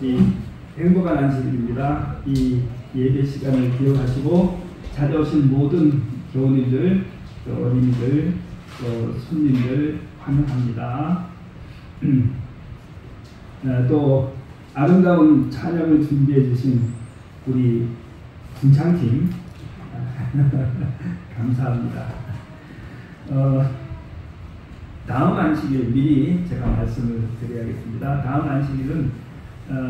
우리 행복한 안식일입니다. 이 예배 시간을 기억하시고 찾아오신 모든 교우님들, 또 어린이들, 또 손님들 환영합니다. 또 아름다운 찬양을 준비해 주신 우리 분창팀 감사합니다. 다음 안식일 미리 제가 말씀을 드려야겠습니다. 다음 안식일은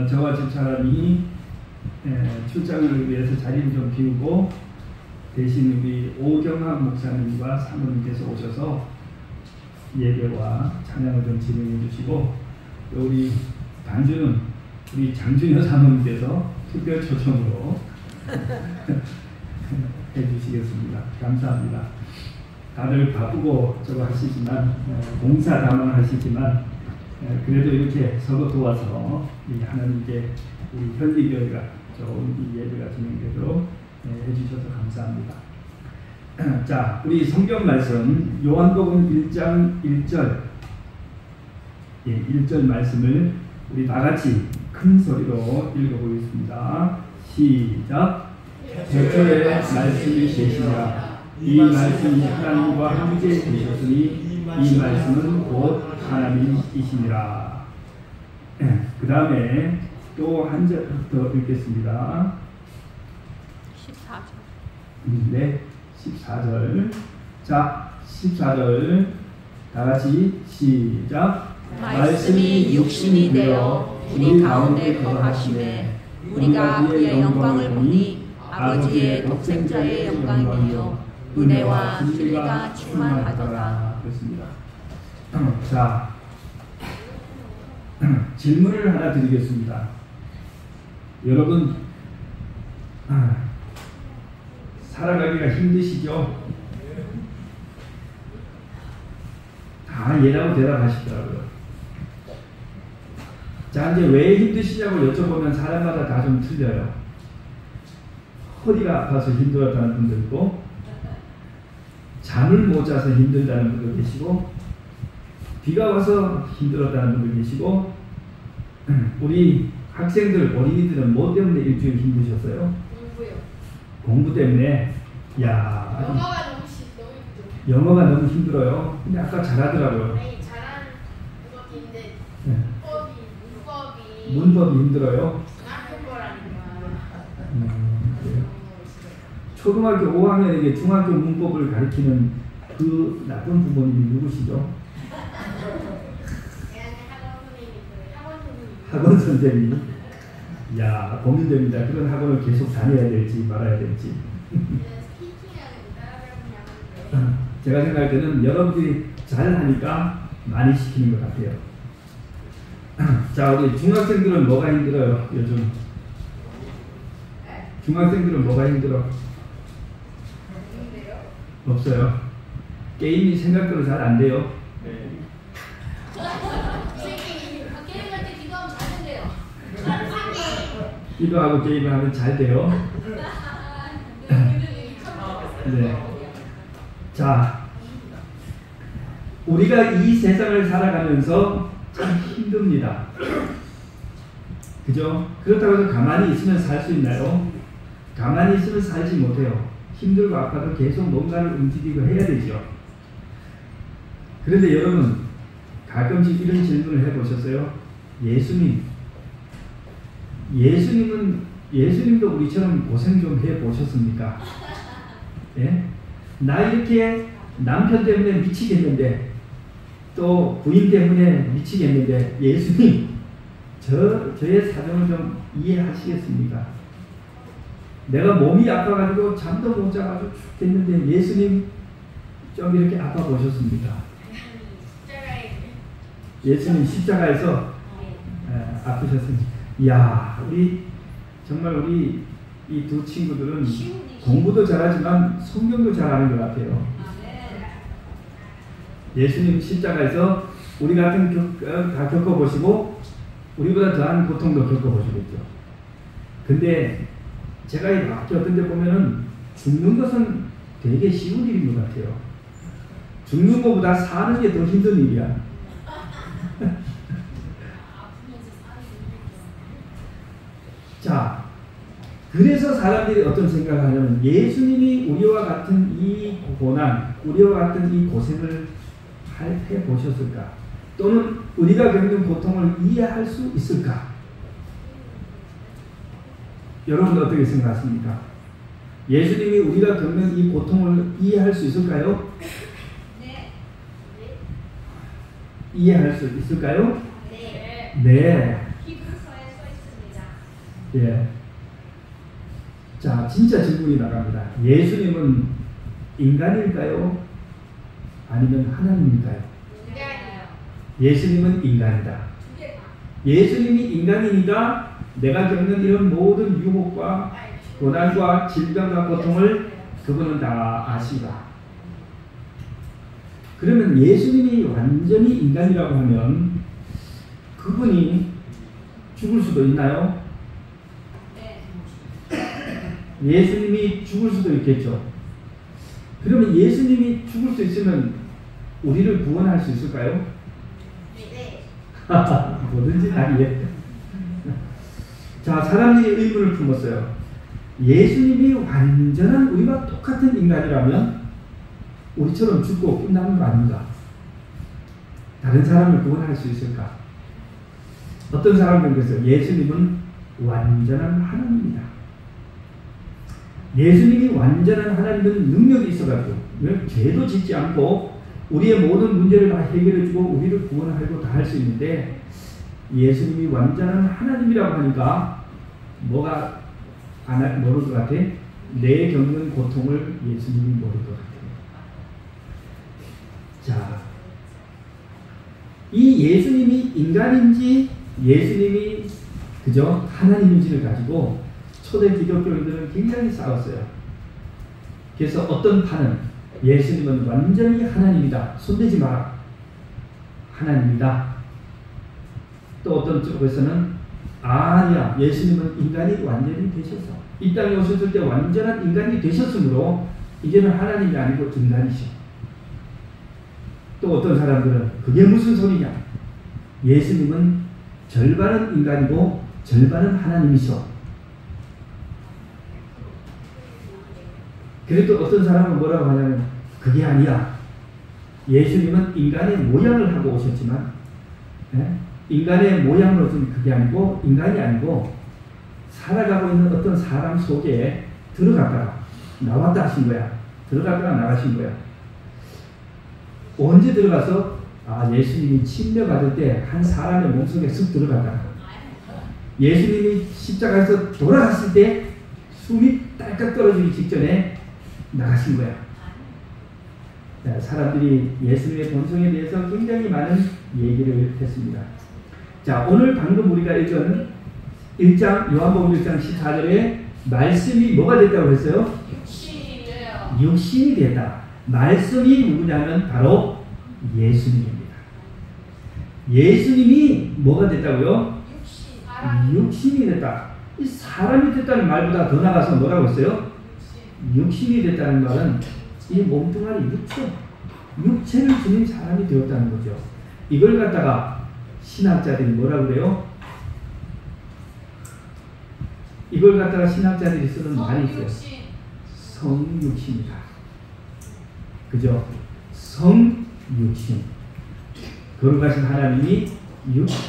저와 집사람이 출장을 위해서 자리를 좀 비우고 대신 우리 오경학 목사님과 사모님께서 오셔서 예배와 찬양을 좀 진행해 주시고, 또 우리 반주는 우리 장준여 사모님께서 특별 초청으로 해주시겠습니다. 감사합니다. 다들 바쁘고 저거 하시지만 공사 담당하시지만 그래도 이렇게 서로 도와서 하나님께 우리 현리교회가 좋은 이 예배가 진행되도록 해주셔서 감사합니다. 자, 우리 성경 말씀 요한복음 1장 1절 1절 말씀을 우리 다같이 큰 소리로 읽어보겠습니다. 시작. 태초에 말씀이 계시니라. 이 말씀이 하나님과 함께 계셨으니 이 말씀은 곧 하나님이시니라. 그 다음에 또 한 절 더 읽겠습니다. 14절. 네, 14절. 자, 14절 다 같이 시작. 말씀이 육신이 되어 우리 가운데 거하심에 우리가 그의 영광을 보니 아버지의 독생자의 영광이요 은혜와 진리가 충만하더라. 그렇습니다. 자, 질문을 하나 드리겠습니다. 여러분, 살아가기가 힘드시죠? 다 예라고 대답하시더라고요. 자, 이제 왜 힘드시냐고 여쭤보면 사람마다 다 좀 틀려요. 허리가 아파서 힘들었다는 분도 있고, 잠을 못 자서 힘들다는 분도 계시고, 비가 와서 힘들었다는 분도 계시고, 우리 학생들, 어린이들은 뭐 때문에 일주일 힘드셨어요? 공부요. 공부 때문에. 야, 영어가 너무 힘들어요. 영어가 너무 힘들어요. 근데 아까 잘하더라고요. 아니, 잘하는 것도 있는데 네. 문법이 문법이 힘들어요. 나쁜 거라니까. 그래요. 초등학교 5학년에게 중학교 문법을 가르치는 그 나쁜 부모님이 누구시죠? 학원 선생님. 야, 고민됩니다. 그런 학원을 계속 다녀야 될지 말아야 될지. 제가 생각할 때는 여러분들이 잘하니까 많이 시키는 것 같아요. 자, 우리 중학생들은 뭐가 힘들어요? 요즘 중학생들은 뭐가 힘들어? 없어요. 게임이 생각대로 잘 안 돼요. 게임할 때 기도하면 잘 된대요. 기도하고 게임을 하면 잘 돼요. 네. 자, 우리가 이 세상을 살아가면서 참 힘듭니다. 그죠? 그렇다고 해서 가만히 있으면 살 수 있나요? 가만히 있으면 살지 못해요. 힘들고 아파도 계속 뭔가를 움직이고 해야 되죠. 그런데 여러분, 가끔씩 이런 질문을 해보셨어요? 예수님도 우리처럼 고생 좀 해보셨습니까? 예? 나 이렇게 남편 때문에 미치겠는데, 또 부인 때문에 미치겠는데, 예수님, 저의 사정을 좀 이해하시겠습니까? 내가 몸이 아파가지고 잠도 못 자가지고 죽겠는데, 예수님 좀 이렇게 아파 보셨습니까? 예수님 십자가에서 아프셨습니다. 이야, 정말 우리 이 두 친구들은 공부도 잘하지만 성경도 잘하는 것 같아요. 예수님 십자가에서 우리 같은 다 겪어보시고 우리보다 더한 고통도 겪어보시겠죠. 근데 제가 이렇게 어떤 데 보면은 죽는 것은 되게 쉬운 일인 것 같아요. 죽는 것보다 사는 게 더 힘든 일이야. 자, 그래서 사람들이 어떤 생각을 하냐면 예수님이 우리와 같은 이 고난, 우리와 같은 이 고생을 해보셨을까? 또는 우리가 겪는 고통을 이해할 수 있을까? 여러분 어떻게 생각하십니까? 예수님이 우리가 겪는 이 고통을 이해할 수 있을까요? 네. 이해할 수 있을까요? 네. 네. 히브리서에 써 있습니다. 예. 자, 진짜 질문이 나갑니다. 예수님은 인간일까요? 아니면 하나님일까요? 인간이요. 예수님은 인간이다. 두 개 다. 예수님이 인간이니까 내가 겪는 이런 모든 유혹과 고난과 질병과 고통을 그분은 다 아시다. 그러면 예수님이 완전히 인간이라고 하면 그분이 죽을 수도 있나요? 네. 예수님이 죽을 수도 있겠죠. 그러면 예수님이 죽을 수 있으면 우리를 구원할 수 있을까요? 네. 뭐든지 다 이해. 자, 사람들이 의문을 품었어요. 예수님이 완전한 우리와 똑같은 인간이라면 우리처럼 죽고 끝나는 거 아닌가? 다른 사람을 구원할 수 있을까? 어떤 사람들은 그랬어요. 예수님은 완전한 하나님이다. 예수님이 완전한 하나님은 능력이 있어가지고 죄도 짓지 않고 우리의 모든 문제를 다 해결해주고 우리를 구원하고 다 할 수 있는데 예수님이 완전한 하나님이라고 하니까 뭐가 모를 것 같아? 내 겪는 고통을 예수님이 모를 것 같아요. 자, 이 예수님이 인간인지 예수님이 그저 하나님인지를 가지고 초대 기독교인들은 굉장히 싸웠어요. 그래서 어떤 파는 예수님은 완전히 하나님이다. 손대지 마라. 하나님이다. 또 어떤 쪽에서는 아니야. 예수님은 인간이 완전히 되셔서 이 땅에 오셨을 때 완전한 인간이 되셨으므로 이제는 하나님이 아니고 인간이셔. 또 어떤 사람들은 그게 무슨 소리냐. 예수님은 절반은 인간이고 절반은 하나님이셔. 그래도 어떤 사람은 뭐라고 하냐면 그게 아니야. 예수님은 인간의 모양을 하고 오셨지만 인간의 모양으로서는 그게 아니고 인간이 아니고 살아가고 있는 어떤 사람 속에 들어갔다가 나왔다 하신 거야. 들어갔다가 나가신 거야. 언제 들어가서 예수님이 침례받을 때 한 사람의 몸속에 쑥 들어갔다. 예수님이 십자가에서 돌아갔을 때 숨이 딸깍 떨어지기 직전에 나가신 거야. 사람들이 예수님의 본성에 대해서 굉장히 많은 얘기를 했습니다. 자, 오늘 방금 우리가 읽은 1장 요한복음 1장 14절에 말씀이 뭐가 됐다고 했어요? 육신이 돼요. 육신이 됐다. 말씀이 누구냐면 바로 예수님입니다. 예수님이 뭐가 됐다고요? 육신이 됐다. 이 사람이 됐다는 말보다 더 나가서 뭐라고 했어요? 육신이 됐다는 말은 이 몸뚱아리 육체를 지닌 사람이 되었다는 거죠. 이걸 갖다가 신학자들이 뭐라고 그래요? 이걸 갖다가 신학자들이 쓰는 말이 있어요. 성육신이다. 그죠? 성육신. 거룩하신 하나님이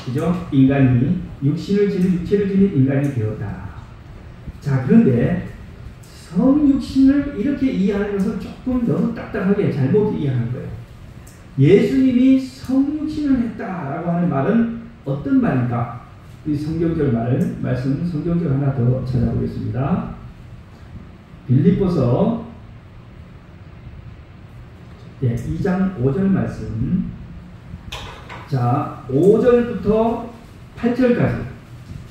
그죠? 인간이 육체를 지닌 인간이 되었다. 자, 그런데 성육신을 이렇게 이해하는 것은 조금 너무 딱딱하게 잘못 이해하는 거예요. 예수님이 성육신을 했다라고 하는 말은 어떤 말일까? 이 성경절 말씀 성경절 하나 더 찾아보겠습니다. 빌립보서 2장 5절 말씀. 자, 5절부터 8절까지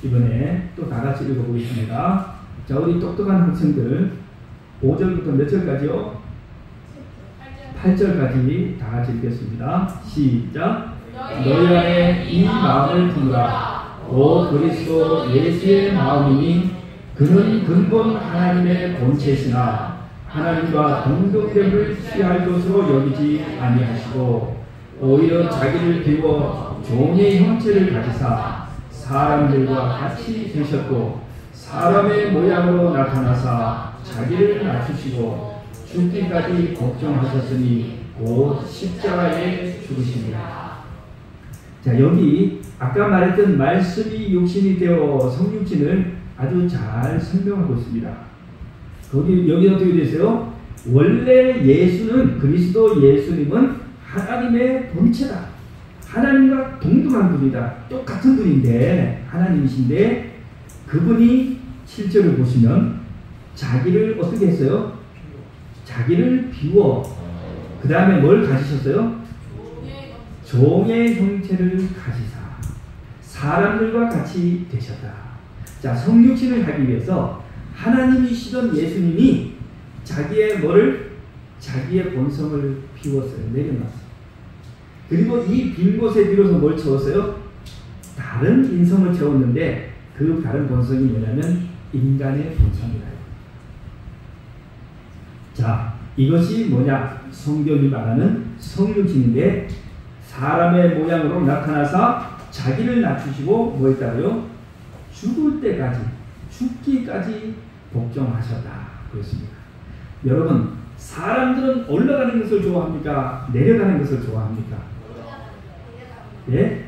이번에 또 다 같이 읽어보겠습니다. 자, 우리 똑똑한 학생들 5절부터 몇 절까지요? 8절까지 다 같이 읽겠습니다. 시작. 너희 안에 이 마음을 두라. 오 그리스도 예수의 마음이니 그는 근본 하나님의 본체시나 하나님과 동등됨을 취할 것으로 여기지 아니하시고 오히려 자기를 비워 종의 형체를 가지사 사람들과 같이 되셨고 사람의 모양으로 나타나사 자기를 낮추시고 죽기까지 복종하셨으니 곧 십자가에 죽으십니다. 자, 여기 아까 말했던 말씀이 육신이 되어 성육신을 아주 잘 설명하고 있습니다. 여기 어떻게 되세요? 원래 예수는, 그리스도 예수님은 하나님의 본체다. 하나님과 동등한 분이다. 똑같은 분인데, 하나님이신데, 그분이 실제로 보시면 자기를 어떻게 했어요? 자기를 비워. 그 다음에 뭘 가지셨어요? 종의 형체를 가지사 사람들과 같이 되셨다. 자, 성육신을 하기 위해서 하나님이시던 예수님이 자기의 자기의 본성을 비웠어요. 내려놨어요. 그리고 이 빈 곳에 비로소 뭘 채웠어요? 다른 인성을 채웠는데 그 다른 본성이 뭐냐면 인간의 본성이다. 자, 이것이 뭐냐? 성경이 말하는 성육신인데 사람의 모양으로 나타나서 자기를 낮추시고 뭐 했다고요? 죽을 때까지, 죽기까지 복종하셨다. 그렇습니다. 여러분, 사람들은 올라가는 것을 좋아합니까? 내려가는 것을 좋아합니까? 예?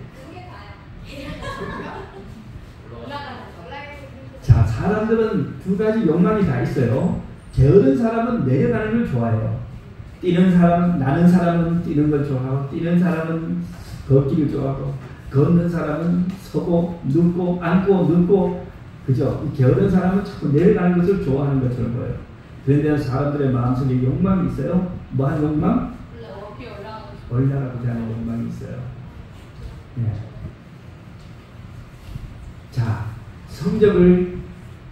자, 사람들은 두 가지 욕망이 다 있어요. 게으른 사람은 내려가는 걸 좋아해요. 나는 사람은 뛰는 걸 좋아하고, 뛰는 사람은 걷기를 좋아하고, 걷는 사람은 서고, 눕고, 앉고, 눕고, 그죠? 게으른 사람은 자꾸 내려가는 것을 좋아하는 것처럼 보여요. 그런데 사람들의 마음속에 욕망이 있어요. 뭐 하는 욕망? 올라가고자 하는 욕망이 있어요. 네. 자, 성적을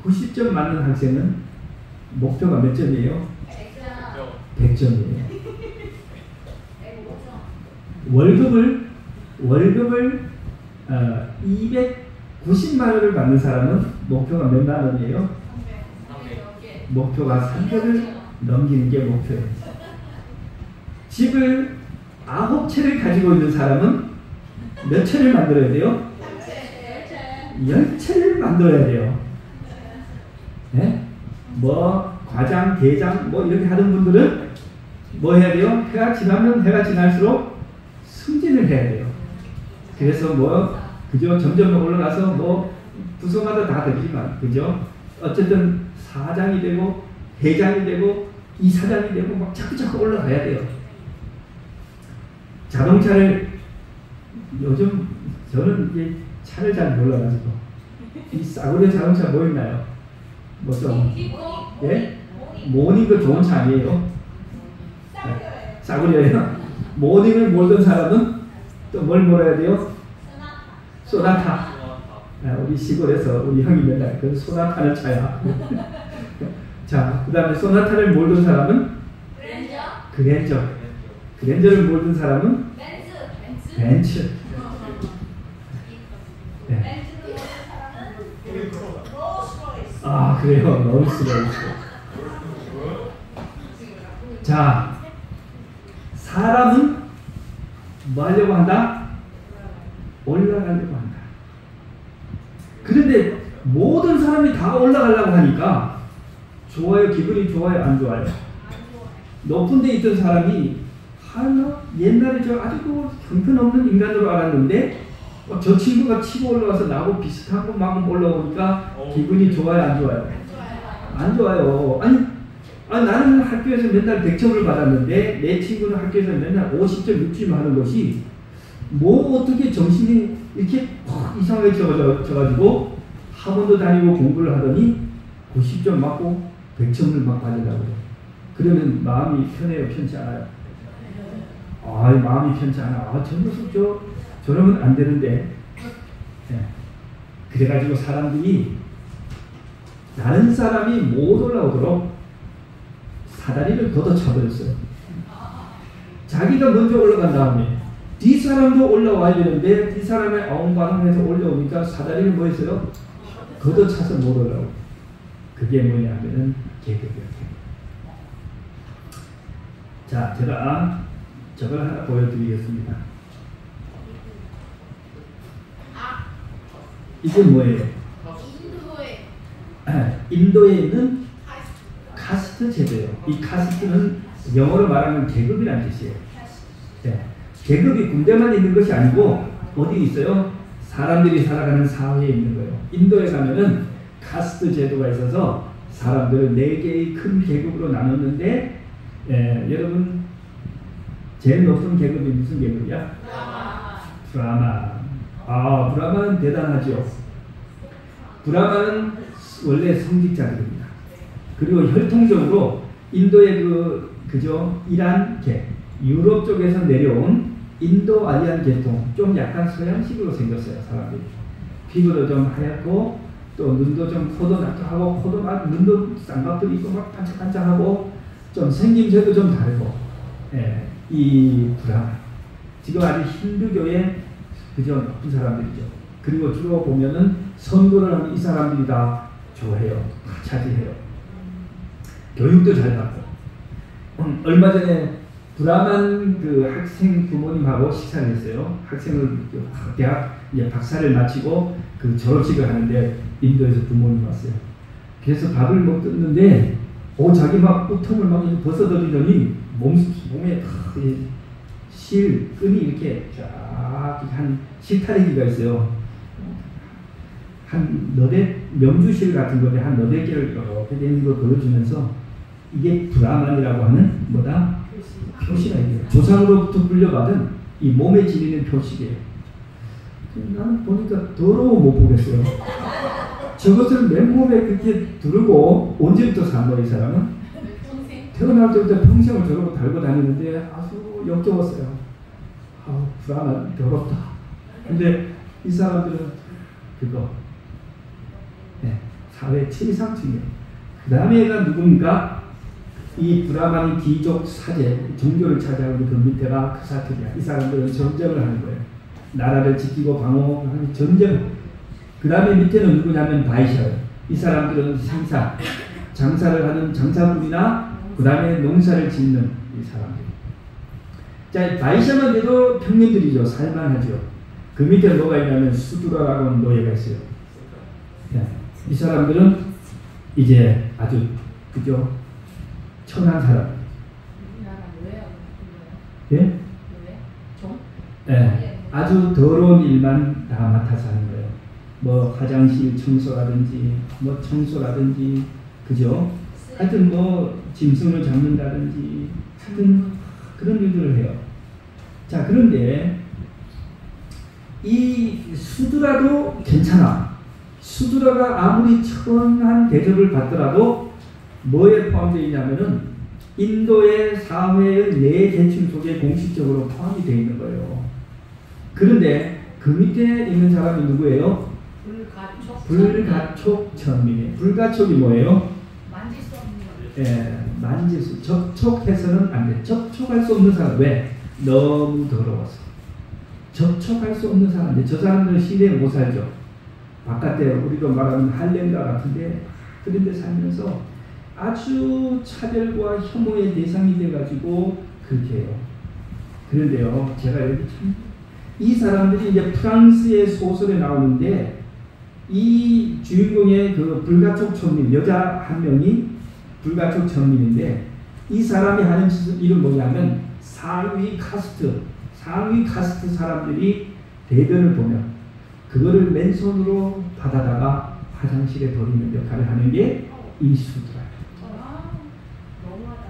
90점 맞는 학생은 목표가 몇 점이에요? 100점이에요. 월급을 290만 원을 받는 사람은 목표가 몇만 원이에요? 목표가 300을 넘기는 게 목표예요. 집을 9채를 가지고 있는 사람은 몇 채를 만들어야 돼요? 10채를 만들어야 돼요. 네? 뭐 과장, 대장 뭐 이렇게 하는 분들은 뭐 해야 돼요? 해가 지나면 해가 지날수록 승진을 해야 돼요. 그래서 뭐 그죠? 점점 올라가서 뭐 부서마다 다 되지만 그죠? 어쨌든 사장이 되고 회장이 되고 이사장이 되고 막 자꾸 올라가야 돼요. 자동차를 요즘 저는 이제 차를 잘 몰라가지고 이 싸구려 자동차 뭐 있나요? 뭐 좀 예? 모닝도 좋은 차 아니에요? 싸구려예요. 모닝을 몰던 사람은 또 뭘 몰아야 돼요? 소나타. 우리 시골에서 우리 형이 맨날 그 소나타는 차야. 자, 그 다음에 소나타를 몰던 사람은 그랜저를 몰던 사람은 벤츠. 네. 아, 그래요. 롤스로이스. 자, 사람은 뭐 하려고 한다? 올라가려고 한다. 그런데 모든 사람이 다 올라가려고 하니까 좋아요? 기분이 좋아요? 안 좋아요? 높은 데 있던 사람이 옛날에 저 아주 형편없는 인간으로 알았는데 저 친구가 치고 올라와서 나하고 비슷한 것만큼 올라오니까 기분이 좋아요? 안 좋아요? 안 좋아요. 아니 나는 학교에서 맨날 100점을 받았는데 내 친구는 학교에서 맨날 50점, 60점 하는 것이 뭐 어떻게 정신이 이렇게 이상하게 져가지고 학원도 다니고 공부를 하더니 90점 맞고 100점을 막 받으려고 해요. 그러면 마음이 편해요? 편치 않아요? 마음이 편치 않아. 저 녀석 저러면 안 되는데. 네. 그래가지고 사람들이 다른 사람이 못 올라오도록 사다리를 걷어차버렸어요. 자기가 먼저 올라간 다음에 뒷사람도 올라와야 되는데 뒷사람의 엉방해서 올라오니까 사다리를 뭐 했어요? 걷어차서 못 올라오고. 그게 뭐냐면은 계급이었어요. 자, 제가 저걸 하나 보여드리겠습니다. 이게 뭐예요? 인도에 있는 카스트 제도예요. 이 카스트는 영어로 말하면 계급이라는 뜻이에요. 네. 계급이 군대만 있는 것이 아니고 어디 있어요? 사람들이 살아가는 사회에 있는 거예요. 인도에 가면은 카스트 제도가 있어서 사람들을 4개의 큰 계급으로 나눴는데 여러분 제일 높은 계급이 무슨 계급이야? 브라만. 아, 브라만은 대단하죠. 브라만은 원래 성직자들입니다. 그리고 혈통적으로 인도의 그죠? 이란계, 유럽 쪽에서 내려온 인도 아리안 계통, 좀 약간 서양식으로 생겼어요, 사람들이. 피부도 좀 하얗고, 또 눈도 좀 코도 낙하고, 코도 막, 눈도 쌍꺼풀 있고, 막 반짝반짝하고, 좀 생김새도 좀 다르고, 이 브라만. 지금 아주 힌두교의 그죠? 높은 사람들이죠. 그리고 주로 보면은 선거를 하면 이 사람들이 다 좋아해요. 차지해요. 교육도 잘 받고. 얼마 전에 브라만 그 학생 부모님하고 식사를 했어요. 학생을 대학 이제 박사를 마치고 그 졸업식을 하는데 인도에서 부모님 왔어요. 그래서 밥을 먹었는데 자기 막 우통을 막 벗어버리더니 몸에 끈이 이렇게 쫙 한 실타래기가 있어요. 한 명주실 같은 건데 한 4개를 이렇게 되는 걸 보여주면서 이게 브라만이라고 하는 뭐다? 표시가 있어요. 조상으로부터 물려받은 이 몸에 지니는 표시예요. 나는 보니까 더러워 못 보겠어요. 저것을 맨몸에 그렇게 두르고 언제부터 산 거야 이 사람은? 태어날 때부터 평생을 저러고 달고 다니는데 아주 역겨웠어요. 브라만 더럽다. 근데 이 사람들은 그거 사회 최상층이에요. 그 다음에가 누굽니까? 이 브라만이 귀족 사제, 종교를 차지하고 그 밑에가 크사트리아. 이 사람들은 전쟁을 하는 거예요. 나라를 지키고 방어하는 전쟁. 그 다음에 밑에는 누구냐면 바이샤예요. 이 사람들은 생산, 장사를 하는 장사꾼이나 그 다음에 농사를 짓는 이 사람들. 자, 바이샤만 돼도 평민들이죠. 살만하죠. 그 밑에 뭐가 있냐면 수두라라고 하는 노예가 있어요. 이 사람들은 이제 아주 그죠? 천한 사람. 예? 아주 더러운 일만 다 맡아서 하는 거예요. 뭐 화장실 청소라든지 뭐 청소라든지 그죠? 하여튼 뭐 짐승을 잡는다든지 하여튼 그런 일들을 해요. 자, 그런데 이 수두라도 괜찮아. 수두라가 아무리 천한 대접을 받더라도 뭐에 포함되어 있냐면은 인도의 사회의 4계층 속에 공식적으로 포함이 되어 있는 거예요. 그런데 그 밑에 있는 사람이 누구예요? 불가촉 천민이에요. 불가촉이 뭐예요? 만질 수 없는 거. 만질 수, 접촉해서는 안 돼. 접촉할 수 없는 사람. 왜? 너무 더러워서. 접촉할 수 없는 사람인데 저 사람들은 시내에 못 살죠. 바깥에 우리가 말하는 할렘가 같은데 그런 데 살면서 아주 차별과 혐오의 대상이 돼가지고 그렇게 해요. 그런데요, 제가 여기 참, 이 사람들이 이제 프랑스의 소설에 나오는데 이 주인공의 그 불가촉 천민, 여자 한 명이 불가촉 천민인데 이 사람이 하는 일은 뭐냐면 상위 카스트 사람들이 대변을 보면 그거를 맨손으로 받아다가 화장실에 버리는 역할을 하는 게 이 수두라예요. 너무하다.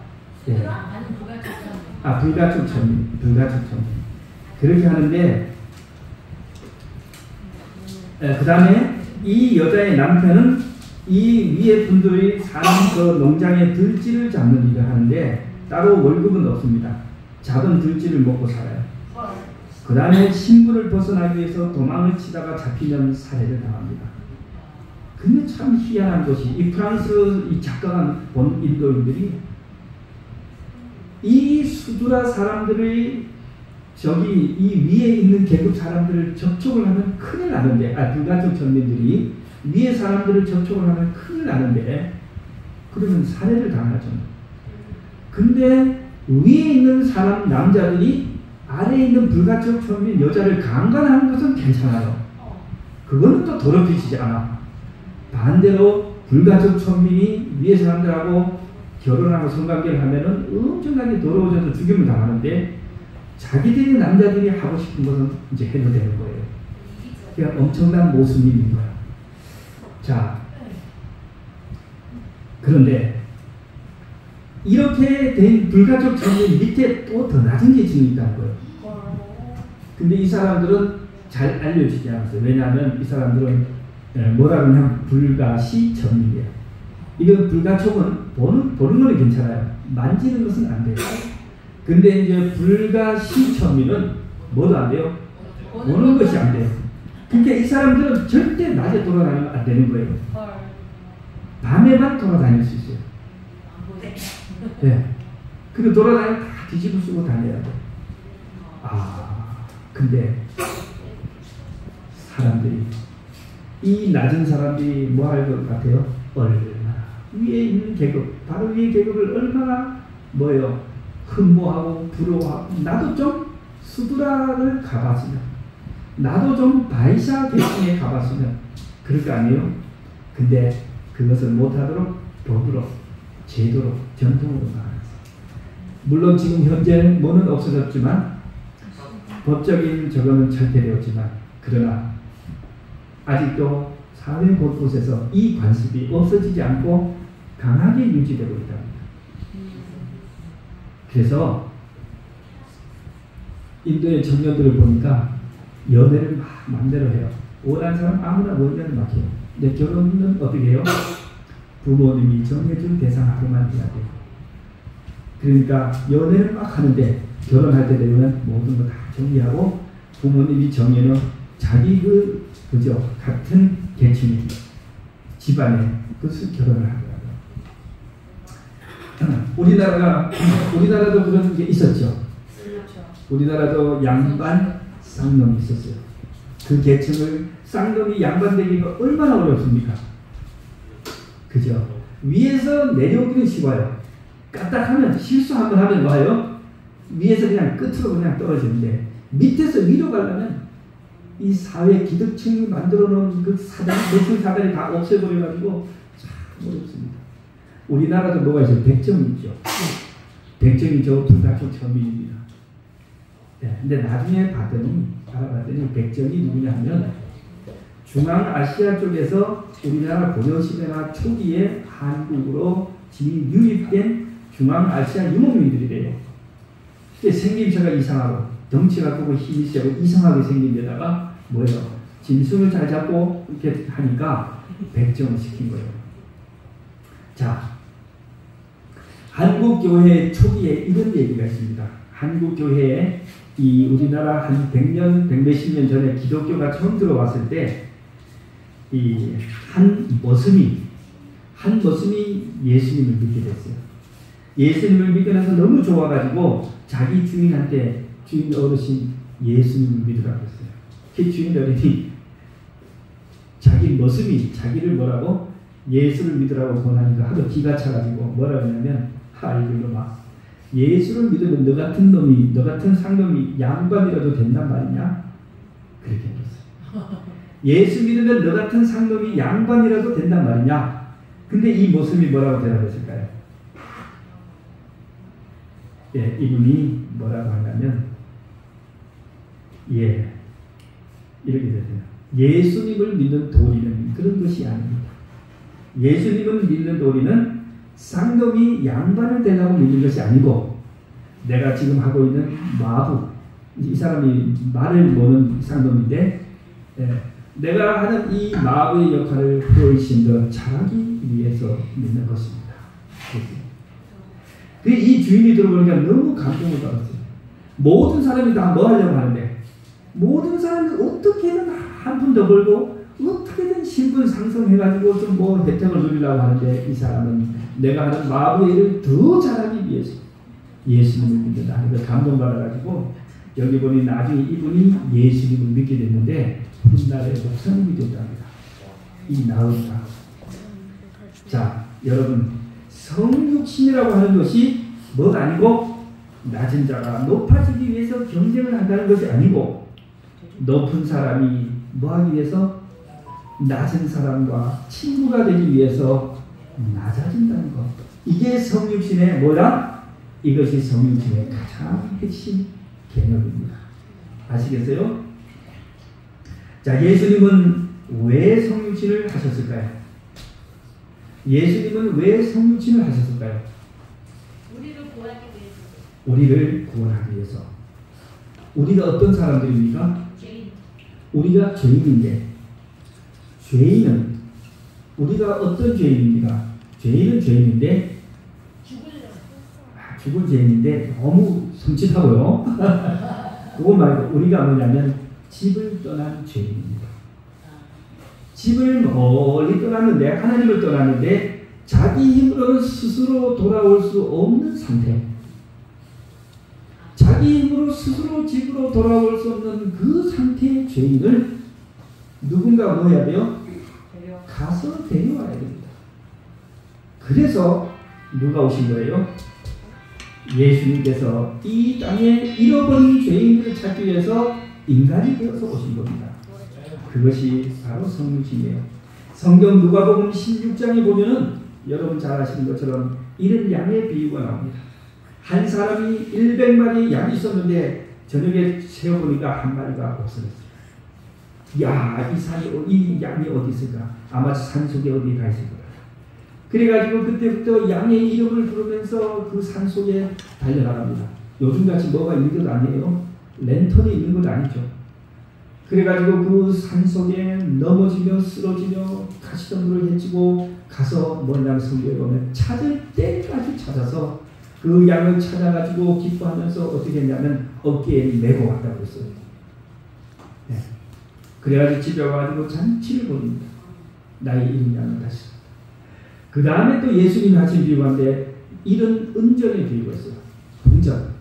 불가촉 천민. 그렇게 하는데 그 다음에 이 여자의 남편은 이 위에 분들이 사는 그 농장의 들쥐를 잡는 일을 하는데 따로 월급은 없습니다. 작은 들쥐를 먹고 살아요. 그 다음에 신분을 벗어나기 위해서 도망을 치다가 잡히면 살해를 당합니다. 근데 참 희한한 것이 이 프랑스 이 작가가 본 인도인들이 이 수두라 사람들의 저기 이 위에 있는 계급 사람들을 접촉을 하면 큰일 나는데 불가촉 천민들이 위에 사람들을 접촉을 하면 큰일 나는데 그러면 살해를 당하죠. 근데 위에 있는 사람 남자들이 아래에 있는 불가촉 천민 여자를 강간하는 것은 괜찮아요. 그거는 또 더럽히지 않아. 반대로 불가촉 천민이 위에 사람들하고 결혼하고 성관계를 하면은 엄청나게 더러워져서 죽임을 당하는데 자기들이 남자들이 하고 싶은 것은 이제 해도 되는 거예요. 그러니까 엄청난 모순이 있는 거야. 자, 그런데 이렇게 된 불가촉 천민 밑에 또 더 낮은 계층이 있다는 거예요. 근데 이 사람들은 잘 알려지지 않았어요. 왜냐하면 이 사람들은 뭐라 그러냐면 불가시 천민이에요. 이건 불가촉은 보는 거는 괜찮아요. 만지는 것은 안 돼요. 근데 이제 불가시 천민은 뭐도 안 돼요? 보는 것이 안 돼요. 그러니까 이 사람들은 절대 낮에 돌아다니면 안 되는 거예요. 밤에만 돌아다닐 수 있어요. 네. 근데 돌아다니면 다 뒤집어 쓰고 다녀야 돼. 근데 사람들이 이 낮은 사람들이 뭐 할 것 같아요? 얼마나 위에 있는 계급, 바로 위에 계급을 얼마나 뭐예요? 흠모하고 부러워하고 나도 좀 수드라를 가봤으면, 나도 좀 바이샤 계층에 가봤으면 그럴 거 아니에요? 근데 그것을 못하도록 법으로, 제도로, 전통으로 나가서 물론 지금 현재 뭐는 없어졌지만 법적인 저거는 철폐되었지만 그러나 아직도 사회 곳곳에서 이 관습이 없어지지 않고 강하게 유지되고 있답니다. 그래서 인도의 청년들을 보니까 연애를 막 마음대로 해요. 원하는 사람 아무나 원하는 막 해요. 근데 결혼은 어떻게 해요? 부모님이 정해준 대상하고만 해야 돼요. 그러니까 연애를 막 하는데 결혼할 때 되면 모든 거 다 정리하고 부모님이 정해놓은 자기 그죠? 같은 계층의 집안에 그것을 결혼을 하더라고요. 우리나라도 그런 게 있었죠. 우리나라도 양반 쌍놈이 있었어요. 그 계층을 쌍놈이 양반되기가 얼마나 어렵습니까? 그죠? 위에서 내려오기는 쉬워요. 까딱하면 실수 한번 하면 뭐예요? 위에서 그냥 끝으로 그냥 떨어지는데 밑에서 위로 가려면 이 사회 기득층이 만들어 놓은 그 사단, 계층 사단이 다 없애버려가지고 참 어렵습니다. 우리나라도 뭐가 있어요? 백정이 있죠. 백정이 저 불가촉 천민입니다. 네, 근데 나중에 알아봤더니 백정이 누구냐 하면 중앙아시아 쪽에서 우리나라 고려시대나 초기에 한국으로 유입된 중앙아시아 유목민들이래요. 생김새가 이상하고 덩치가 크고 힘이 세고 이상하게 생긴 데다가 뭐예요? 짐승을 잘 잡고 이렇게 하니까 백정을 시킨 거예요. 자, 한국교회 초기에 이런 얘기가 있습니다. 한국교회에 이 우리나라 한 100년, 100몇십 년 전에 기독교가 처음 들어왔을 때 이 한 머슴이 예수님을 믿게 됐어요. 예수님을 믿게 돼서 너무 좋아가지고 자기 주인한테 주인 어르신 예수님을 믿으라고 했어요. 그 주인 어른이 자기 머슴이 자기를 뭐라고 예수를 믿으라고 권하니까 하도 기가 차가지고 뭐라고 하냐면 이놈아 예수를 믿으면 너 같은 놈이 너 같은 상놈이 양반이라도 된단 말이냐? 그렇게 했어요. 예수 믿으면 너 같은 상놈이 양반이라도 된단 말이냐? 근데 이 모습이 뭐라고 대답했을까요? 예, 이분이 뭐라고 하냐면 이렇게 되세요. 예수님을 믿는 도리는 그런 것이 아닙니다. 예수님을 믿는 도리는 쌍놈이 양반을 되려고 믿는 것이 아니고 내가 지금 하고 있는 마부 이 사람이 말을 모는 쌍놈인데 내가 하는 이 마부의 역할을 훨씬 더 잘하기 위해서 믿는 것입니다. 이 주인이 들어보니까 너무 감동을 받았어요. 모든 사람이 다 뭐 하려고 하는데 모든 사람이 어떻게든 한 푼 더 벌고 어떻게든 신분 상승해가지고 좀 뭐 혜택을 누리려고 하는데 이 사람은 내가 하는 마부의 일을 더 잘하기 위해서 예수님을 믿는다 하는 걸 감동받아가지고 여기 보니 나중에 이분이 예수님을 믿게 됐는데 훗날에 목사님이 된답니다. 이 나으리가. 자, 여러분 성육신이라고 하는 것이 뭐가 아니고 낮은 자가 높아지기 위해서 경쟁을 한다는 것이 아니고 높은 사람이 뭐 하기 위해서 낮은 사람과 친구가 되기 위해서 낮아진다는 것. 이게 성육신의 뭐다? 이것이 성육신의 가장 핵심 개념입니다. 아시겠어요? 자, 예수님은 왜 성육신을 하셨을까요? 예수님은 왜 성육신을 하셨을까요? 우리를 구하기 위해서. 우리를 구원하기 위해서. 우리가 어떤 사람들입니까? 죄인. 우리가 죄인인데, 죄인은 우리가 어떤 죄인입니까? 죄인은 죄인인데, 죽을 죄인인데 너무 섬찟하고요. 그거 말고 우리가 뭐냐면 집을 떠난 죄인입니다. 집을 멀리 떠났는데, 하나님을 떠났는데 자기 힘으로는 스스로 돌아올 수 없는 상태. 자기 힘으로 스스로 집으로 돌아올 수 없는 그 상태의 죄인을 누군가 뭐 해야 돼요? 가서 데려와야 됩니다. 그래서 누가 오신 거예요? 예수님께서 이 땅에 잃어버린 죄인들을 찾기 위해서 인간이 되어서 오신 겁니다. 그것이 바로 성육신이에요. 성경 누가복음 16장에 보면은 여러분 잘 아시는 것처럼 이런 양의 비유가 나옵니다. 한 사람이 100마리 양이 있었는데 저녁에 세어보니까 한 마리가 없어졌어요. 야, 이 양이 어디 있을까? 아마 산속에 어디 가 있을 거다. 그래가지고 그때부터 양의 이름을 부르면서 그 산속에 달려나갑니다. 요즘같이 뭐가 있는 것 아니에요. 랜턴이 있는 것 아니죠. 그래가지고 그 산속에 넘어지며 쓰러지며 가시덤불을 헤치고 가서 뭐냐면 성경에 보면 찾을 때까지 찾아서 그 양을 찾아가지고 기뻐하면서 어떻게 했냐면 어깨에 메고 왔다고 했어요. 네. 그래가지고 집에 와가지고 잔치를 벌입니다. 나의 이른 양을 다시. 그 다음에 또 예수님이 하신 비유인데 이런 은전의 비유가 있어요. 동전.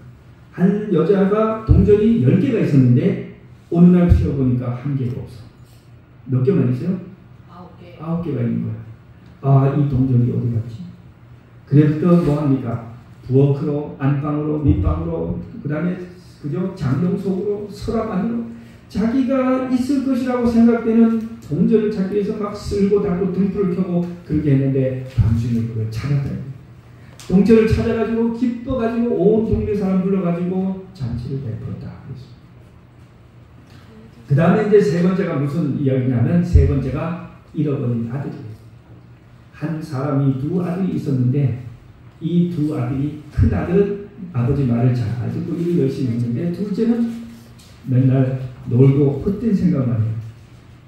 한 여자가 동전이 10개가 있었는데 어느 날 피워보니까 한 개가 없어. 몇 개만 있어요? 9개. 9개가 있는 거야. 아, 이 동전이 어디 갔지? 그래서 뭐합니까? 부엌으로, 안방으로, 밑방으로, 그 다음에 그죠? 장롱 속으로, 서랍 안으로 자기가 있을 것이라고 생각되는 동전을 찾기 위해서 막 쓸고 닦고 등불을 켜고 그렇게 했는데 밤중에 그걸 찾았다. 동전을 찾아가지고 기뻐가지고 온 동네 사람 불러가지고 잔치를 베풀었다. 그 다음에 이제 세 번째가 무슨 이야기냐면 세 번째가 잃어버린 아들이에요. 한 사람이 두 아들이 있었는데 이 두 아들이 큰 아들은 아버지 말을 잘 듣고 일을 열심히 했는데 둘째는 맨날 놀고 헛된 생각만 해요.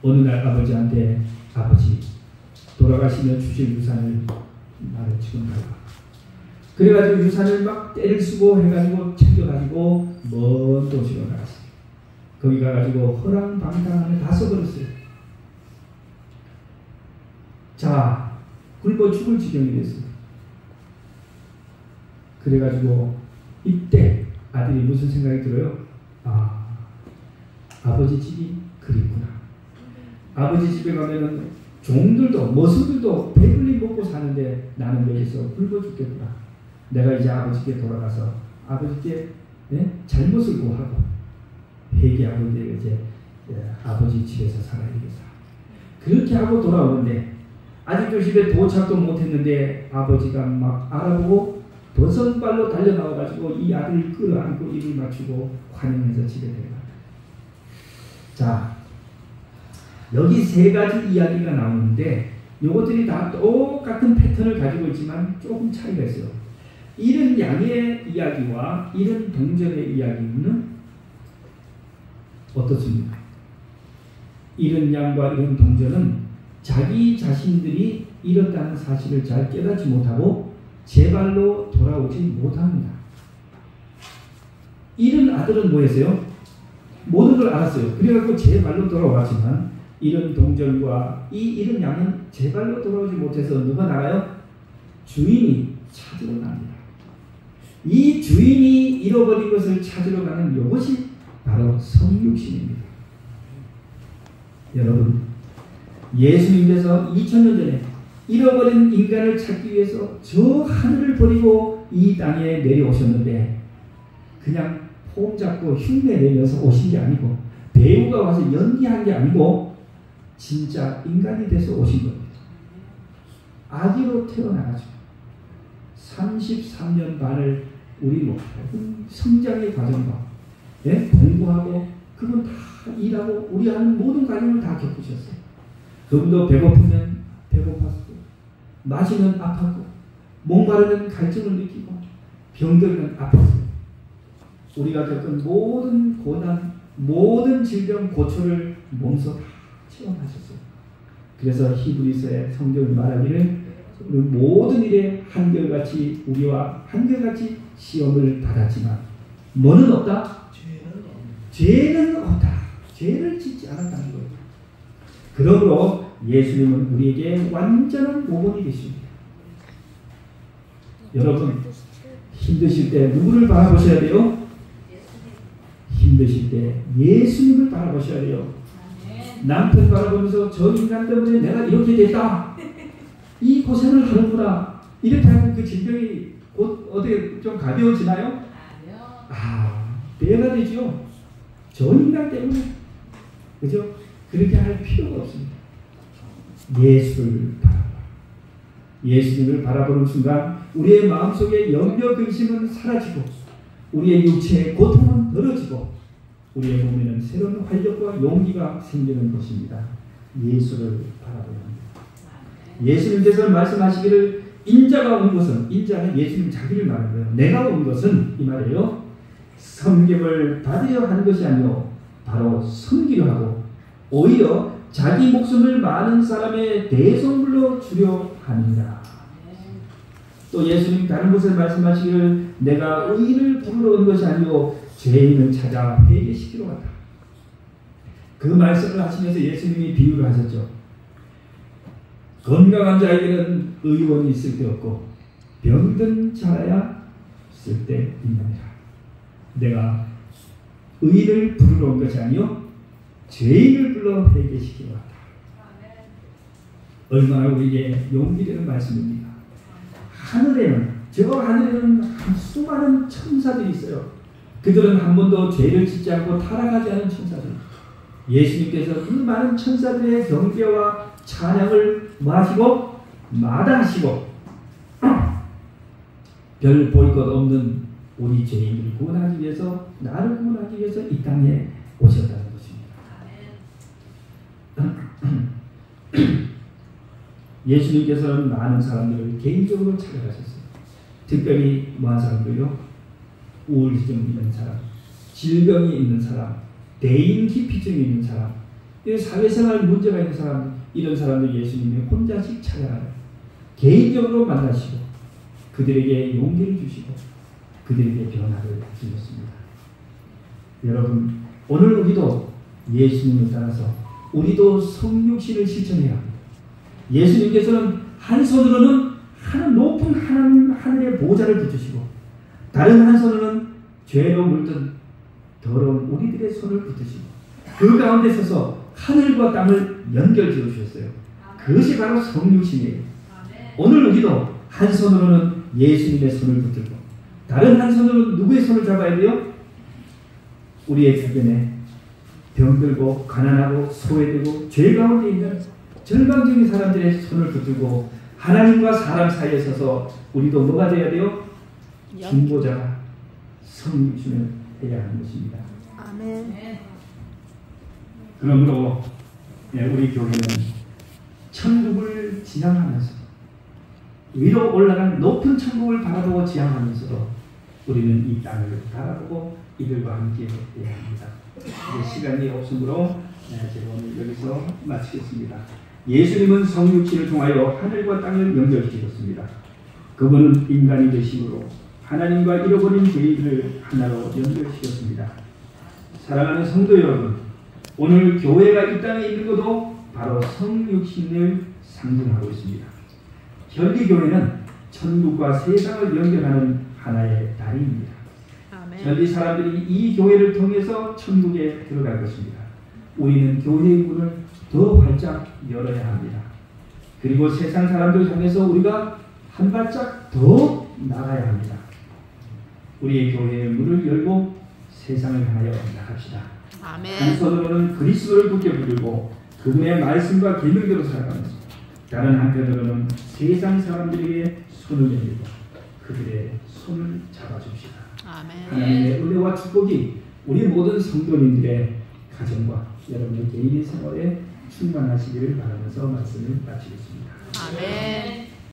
어느 날 아버지한테 아버지 돌아가시면 주실 유산을 나를 지금 가라. 그래가지고 유산을 막 때를 쓰고 해가지고 챙겨가지고 먼 도시로 나갔어요. 거기 가가지고 허랑방탕하게 다 써버렸어요. 자, 굶어 죽을 지경이 됐어요. 그래가지고 이때 아들이 무슨 생각이 들어요? 아, 아버지 집이 그립구나. 아버지 집에 가면은 종들도 머슴들도 배불리 먹고 사는데 나는 여기서 굶어 죽겠구나. 내가 이제 아버지께 돌아가서 아버지께 잘못을 고하고 회개하고 이제 아버지 집에서 살아야겠다. 그렇게 하고 돌아오는데 아직도 집에 도착도 못했는데 아버지가 막 알아보고 도선발로 달려나와가지고 이 아들을 끌어안고 입을 맞추고 환영해서 집에 데려간다. 자, 여기 세 가지 이야기가 나오는데 이것들이 다 똑같은 패턴을 가지고 있지만 조금 차이가 있어요. 이런 양의 이야기와 이런 동전의 이야기는 어떻습니까? 이런 양과 이런 동전은 자기 자신들이 잃었다는 사실을 잘 깨닫지 못하고 제발로 돌아오지 못합니다. 이런 아들은 뭐 했어요? 모든 걸 알았어요. 그래갖고 제발로 돌아왔지만 이런 동전과 이런 양은 제발로 돌아오지 못해서 누가 나가요? 주인이 찾으러 갑니다. 이 주인이 잃어버린 것을 찾으러 가는 이것이 바로 성육신입니다. 여러분, 예수님께서 2000년 전에 잃어버린 인간을 찾기 위해서 저 하늘을 버리고 이 땅에 내려오셨는데 그냥 폼 잡고 흉내 내면서 오신 게 아니고 배우가 와서 연기한 게 아니고 진짜 인간이 돼서 오신 겁니다. 아기로 태어나가지고 33년 반을 우리 성장의 과정과 공부하고 그건 다 일하고 우리 하는 모든 과정을 다 겪으셨어요. 그분도 배고프면 배고팠고 마시면 아팠고 목마르면 갈증을 느끼고 병들면 아팠어요. 우리가 겪은 모든 고난, 모든 질병, 고초를 몸소 다 체험하셨어요. 그래서 히브리서의 성경이 말하기를 우리 모든 일에 한결같이 우리와 한결같이 시험을 받았지만 뭐는 없다? 죄는 없다. 죄를 짓지 않았다는 거예요. 그러므로 예수님은 우리에게 완전한 모범이 되십니다. 여러분 힘드실 때 누구를 바라보셔야 돼요? 힘드실 때 예수님을 바라보셔야 돼요. 남편 바라보면서 저 인간 때문에 내가 이렇게 됐다. 이 고생을 하는구나. 이렇게 하면 그 질병이 곧 어떻게 좀 가벼워지나요? 배가 되죠. 저 인간 때문에. 그죠? 그렇게 할 필요가 없습니다. 예수를 바라봐. 예수님을 바라보는 순간 우리의 마음속에 염려 근심은 사라지고 우리의 육체의 고통은 덜어지고 우리의 몸에는 새로운 활력과 용기가 생기는 것입니다. 예수를 바라보는 예수님께서 말씀하시기를 인자가 온 것은, 인자는 예수님 자기를 말하는 거예요. 내가 온 것은 이 말이에요. 섬김을 받으려 하는 것이 아니요 바로 섬기려 하고 오히려 자기 목숨을 많은 사람의 대성물로 주려 하느니라. 또 예수님 다른 곳에 말씀하시기를 내가 의인을 부르러 온 것이 아니요 죄인을 찾아 회개시키러 왔다. 그 말씀을 하시면서 예수님이 비유를 하셨죠. 건강한 자에게는 의원이 있을 데 없고 병든 자라야 있을 때 있느니라. 내가 의인을 부르러 온 것이 아니요 죄인을 불러 회개시키러 왔다. 얼마나 우리에게 용기되는 말씀입니다. 하늘에는 저 하늘에는 수많은 천사들이 있어요. 그들은 한 번도 죄를 짓지 않고 타락하지 않은 천사들. 예수님께서 그 많은 천사들의 경배와 찬양을 마시고 마다하시고 별 볼 것 없는 우리 죄인을 구원하기 위해서 나를 구원하기 위해서 이 땅에 오셨다는 것입니다. 예수님께서는 많은 사람들을 개인적으로 찾아가셨어요. 특별히 뭐한 사람들요? 우울증 있는 사람, 질병이 있는 사람, 대인 기피증이 있는 사람, 사회생활 문제가 있는 사람, 이런 사람들 예수님이 혼자씩 찾아가요. 개인적으로 만나시고 그들에게 용기를 주시고 그들에게 변화를 주셨습니다. 여러분 오늘 우리도 예수님을 따라서 우리도 성육신을 실천해야 합니다. 예수님께서는 한 손으로는 높은 하늘의 보좌를 붙드시고 다른 한 손으로는 죄로 물든 더러운 우리들의 손을 붙드시고 그 가운데 서서 하늘과 땅을 연결지어 주셨어요. 그것이 바로 성육신이에요. 오늘 우리도 한 손으로는 예수님의 손을 붙들고 다른 한 손으로는 누구의 손을 잡아야 돼요? 우리의 주변에 병들고 가난하고 소외되고 죄 가운데 있는 절망적인 사람들의 손을 붙들고 하나님과 사람 사이에 서서 우리도 뭐가 되어야 돼요? 중보자가 성육신을 해야 하는 것입니다. 아멘. 그러므로 우리 교회는 천국을 지향하면서 위로 올라간 높은 천국을 바라보고 지향하면서도 우리는 이 땅을 바라보고 이들과 함께 해야 합니다. 이제 시간이 없으므로 제가 오늘 여기서 마치겠습니다. 예수님은 성육신을 통하여 하늘과 땅을 연결시켰습니다. 그분은 인간이 되심으로 하나님과 잃어버린 죄인을 하나로 연결시켰습니다. 사랑하는 성도 여러분, 오늘 교회가 이 땅에 있는 것도 바로 성육신을 상징하고 있습니다. 현대교회는 천국과 세상을 연결하는 하나의 다리입니다. 현대 사람들이 이 교회를 통해서 천국에 들어갈 것입니다. 우리는 교회의 문을 더 활짝 열어야 합니다. 그리고 세상 사람들을 향해서 우리가 한 발짝 더 나가야 합니다. 우리의 교회의 문을 열고 세상을 향하여 나갑시다. 아멘. 한 손으로는 그리스도를 굳게 붙들고 그분의 말씀과 계명대로 살아가면서 다른 한편으로는 세상 사람들에게 손을 내밀고 그들의 손을 잡아줍시다. 아멘. 하나님의 은혜와 축복이 우리 모든 성도님들의 가정과 여러분의 개인의 생활에 충만하시기를 바라면서 말씀을 마치겠습니다. 아멘.